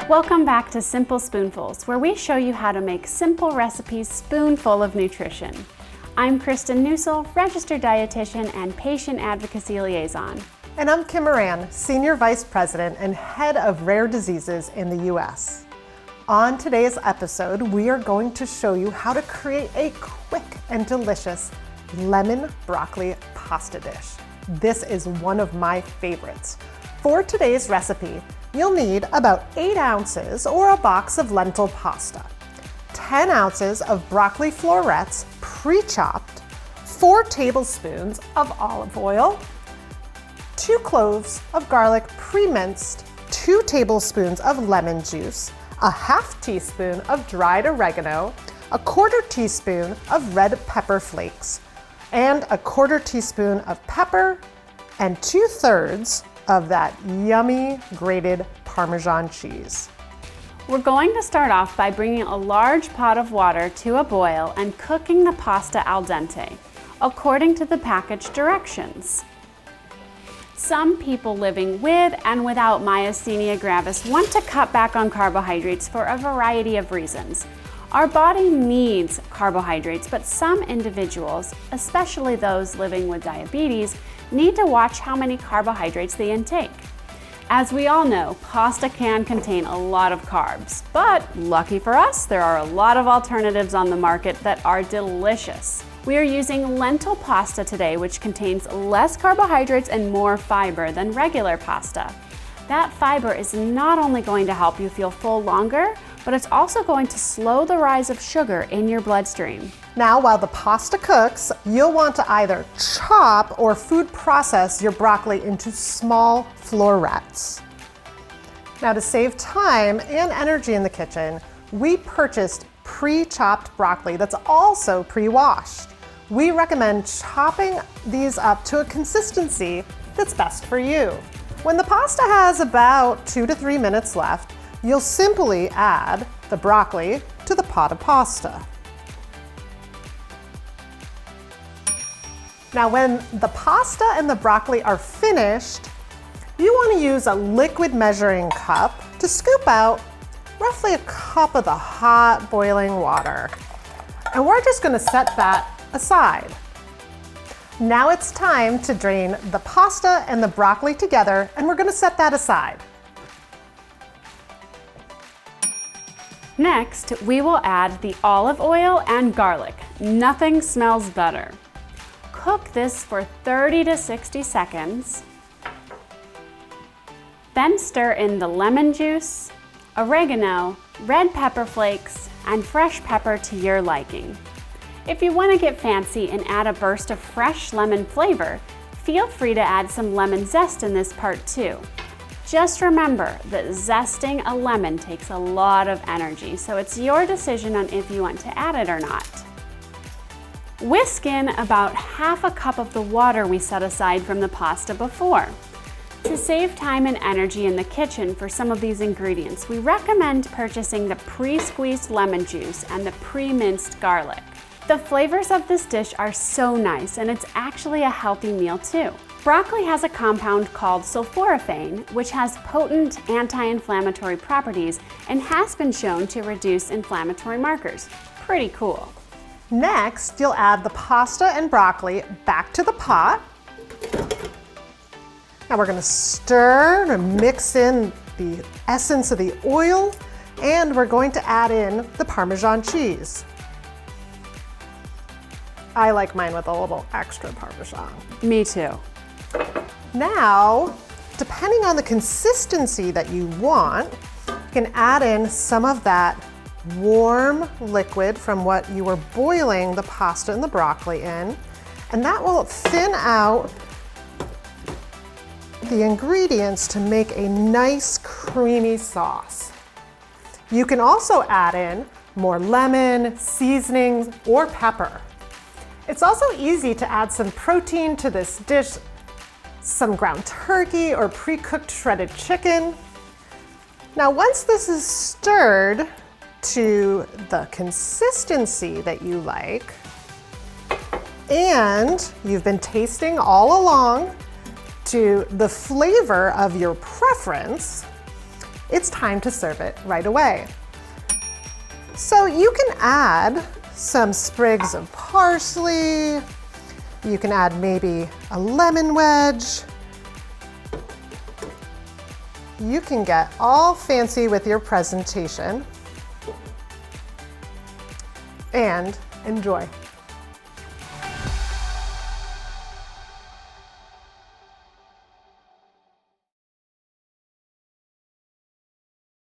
Welcome back to Simple Spoonfuls, where we show you how to make simple recipes spoonful of nutrition. I'm Kristen Newsel, registered dietitian and patient advocacy liaison. And I'm Kim Moran, Senior Vice President and Head of Rare Diseases in the U.S. On today's episode, we are going to show you how to create a quick and delicious lemon broccoli pasta dish. This is one of my favorites. For today's recipe, you'll need about 8 ounces or a box of lentil pasta, 10 ounces of broccoli florets pre-chopped, 4 tablespoons of olive oil, 2 cloves of garlic pre-minced, 2 tablespoons of lemon juice, a half teaspoon of dried oregano, a quarter teaspoon of red pepper flakes, and a quarter teaspoon of pepper, and 2/3 of that yummy grated Parmesan cheese. We're going to start off by bringing a large pot of water to a boil and cooking the pasta al dente, according to the package directions. Some people living with and without myasthenia gravis want to cut back on carbohydrates for a variety of reasons. Our body needs carbohydrates, but some individuals, especially those living with diabetes, need to watch how many carbohydrates they intake. As we all know, pasta can contain a lot of carbs, but lucky for us, there are a lot of alternatives on the market that are delicious. We are using lentil pasta today, which contains less carbohydrates and more fiber than regular pasta. That fiber is not only going to help you feel full longer, but it's also going to slow the rise of sugar in your bloodstream. Now, while the pasta cooks, you'll want to either chop or food process your broccoli into small florets. Now, to save time and energy in the kitchen, we purchased pre-chopped broccoli that's also pre-washed. We recommend chopping these up to a consistency that's best for you. When the pasta has about 2 to 3 minutes left, you'll simply add the broccoli to the pot of pasta. Now, when the pasta and the broccoli are finished, you want to use a liquid measuring cup to scoop out roughly a cup of the hot boiling water. And we're just going to set that aside. Now it's time to drain the pasta and the broccoli together, and we're going to set that aside. Next, we will add the olive oil and garlic. Nothing smells better. Cook this for 30 to 60 seconds. Then stir in the lemon juice, oregano, red pepper flakes, and fresh pepper to your liking. If you want to get fancy and add a burst of fresh lemon flavor, feel free to add some lemon zest in this part too. Just remember that zesting a lemon takes a lot of energy, so it's your decision on if you want to add it or not. Whisk in about half a cup of the water we set aside from the pasta before. To save time and energy in the kitchen for some of these ingredients, we recommend purchasing the pre-squeezed lemon juice and the pre-minced garlic. The flavors of this dish are so nice, and it's actually a healthy meal too. Broccoli has a compound called sulforaphane, which has potent anti-inflammatory properties and has been shown to reduce inflammatory markers. Pretty cool. Next, you'll add the pasta and broccoli back to the pot. Now we're going to stir and mix in the essence of the oil, and we're going to add in the Parmesan cheese. I like mine with a little extra Parmesan. Me too. Now, depending on the consistency that you want, you can add in some of that warm liquid from what you were boiling the pasta and the broccoli in, and that will thin out the ingredients to make a nice creamy sauce. You can also add in more lemon, seasonings, or pepper. It's also easy to add some protein to this dish, some ground turkey or pre-cooked shredded chicken. Now, once this is stirred to the consistency that you like, and you've been tasting all along to the flavor of your preference, it's time to serve it right away. So you can add some sprigs of parsley. You can add maybe a lemon wedge. You can get all fancy with your presentation and enjoy.